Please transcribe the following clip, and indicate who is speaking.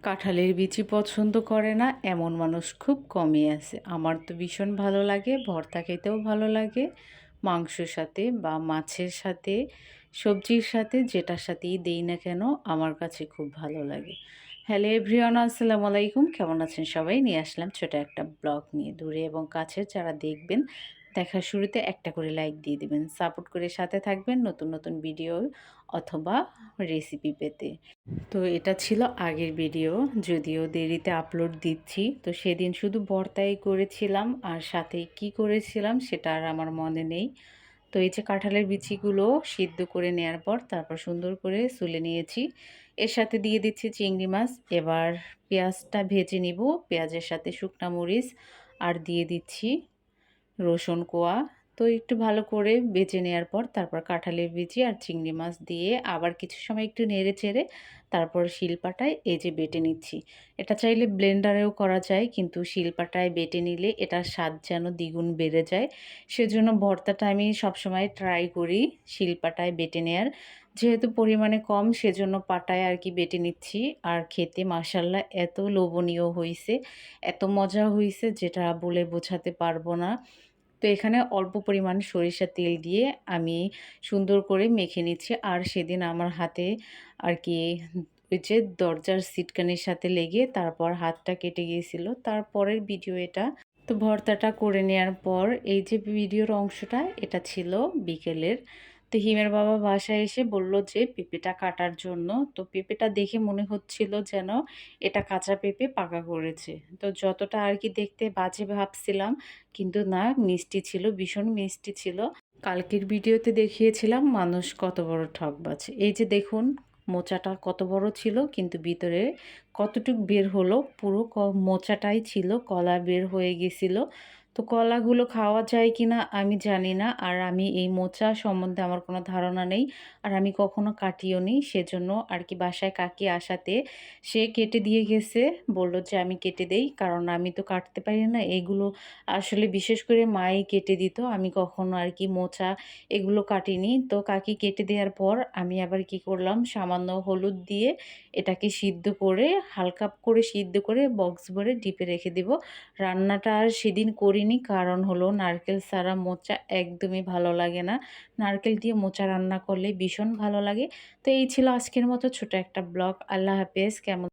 Speaker 1: কাঁঠালের বিচি পছন্দ করে না এমন মানুষ খুব কমই আছে। আমার তো ভীষণ ভালো লাগে, ভর্তা খেতেও ভালো লাগে, মাংসর সাথে বা মাছের সাথে, সবজির সাথে, যেটার সাথেই দেই না কেন আমার কাছে খুব ভালো লাগে। হ্যালো এভরিওয়ান, আসসালামু আলাইকুম। কেমন আছেন সবাই? নিয়ে আসলাম ছোট একটা ব্লগ নিয়ে। দূরে এবং কাছের যারা দেখবেন, দেখার শুরুতে একটা করে লাইক দিয়ে দিবেন, সাপোর্ট করে সাথে থাকবেন নতুন নতুন ভিডিও অথবা রেসিপি পেতে। তো এটা ছিল আগের ভিডিও, যদিও দেরিতে আপলোড দিচ্ছি। তো সেদিন শুধু ভর্তাই করেছিলাম, আর সাথে কি করেছিলাম সেটা আর আমার মনে নেই। তো এই যে কাঁঠালের বিচিগুলো সিদ্ধ করে নেওয়ার পর তারপর সুন্দর করে সুলে নিয়েছি। এর সাথে দিয়ে দিচ্ছি চিংড়ি মাছ। এবার পেঁয়াজটা ভেজে নিব, পেঁয়াজের সাথে শুকনা মরিচ আর দিয়ে দিচ্ছি রসুন কোয়া। তো একটু ভালো করে বেজে নেওয়ার পর তারপর কাঁঠালের বিচি আর চিংড়ি মাছ দিয়ে আবার কিছু সময় একটু নেড়ে চেড়ে তারপর শিলপাটায় এই যে বেটে নিচ্ছি। এটা চাইলে ব্লেন্ডারেও করা যায়, কিন্তু শিলপাটায় বেটে নিলে এটার স্বাদ যেন দ্বিগুণ বেড়ে যায়। সেজন্য ভর্তাটা আমি সবসময় ট্রাই করি শিলপাটায় বেটে নেয়ার। যেহেতু পরিমাণে কম সেজন্য পাটায় আর কি বেটে নিচ্ছি। আর খেতে মাশাল্লাহ এত লোভনীয় হইছে, এত মজা হইছে যেটা বলে বোঝাতে পারবো না। তো এখানে অল্প পরিমাণ সরিষার তেল দিয়ে আমি সুন্দর করে মেখে নিচ্ছি। আর সেদিন আমার হাতে আর কি ওই যে দরজার সিটকানির সাথে লেগে তারপর হাতটা কেটে গিয়েছিল। তারপরের ভিডিও এটা। তো ভর্তাটা করে নেওয়ার পর এই যে ভিডিওর অংশটা এটা ছিল বিকেলের। তো হিমের বাবা বাসায় এসে বলল যে পেঁপেটা কাটার জন্য। তো পেঁপেটা দেখে মনে হচ্ছিল যেন এটা কাঁচা পেঁপে পাকা করেছে। তো যতটা আর কি দেখতে বাজে ভাবছিলাম, কিন্তু না, মিষ্টি ছিল, ভীষণ মিষ্টি ছিল। কালকের ভিডিওতে দেখিয়েছিলাম মানুষ কত বড় ঠকবাজ। এই যে দেখুন, মোচাটা কত বড় ছিল, কিন্তু ভিতরে কতটুক বের হলো, পুরো মোচাটাই ছিল, কলা বের হয়ে গেছিল। তো কলাগুলো খাওয়া যায় কি না আমি জানি না, আর আমি এই মোচা সম্বন্ধে আমার কোনো ধারণা নেই, আর আমি কখনো কাটিও নি। সেজন্য আর কি বাসায় কাকি আসাতে সে কেটে দিয়ে গেছে, বলল যে আমি কেটে দেই, কারণ আমি তো কাটতে পারি না এগুলো। আসলে বিশেষ করে মাই কেটে দিত, আমি কখনো আর কি মোচা এগুলো কাটিনি। তো কাকি কেটে দেওয়ার পর আমি আবার কি করলাম, সামান্য হলুদ দিয়ে এটাকে সিদ্ধ করে, হালকা করে সিদ্ধ করে বক্স ভরে ডিপে রেখে দিব। রান্নাটা আর সেদিন করিনি, কারণ হলো নারকেল ছাড়া মোচা একদমই ভালো লাগে না। নারকেল দিয়ে মোচা রান্না করলে ভীষণ ভালো লাগে। তো এই ছিল আজকের মতো ছোট একটা ব্লগ। আল্লাহ হাফেজ। কেমন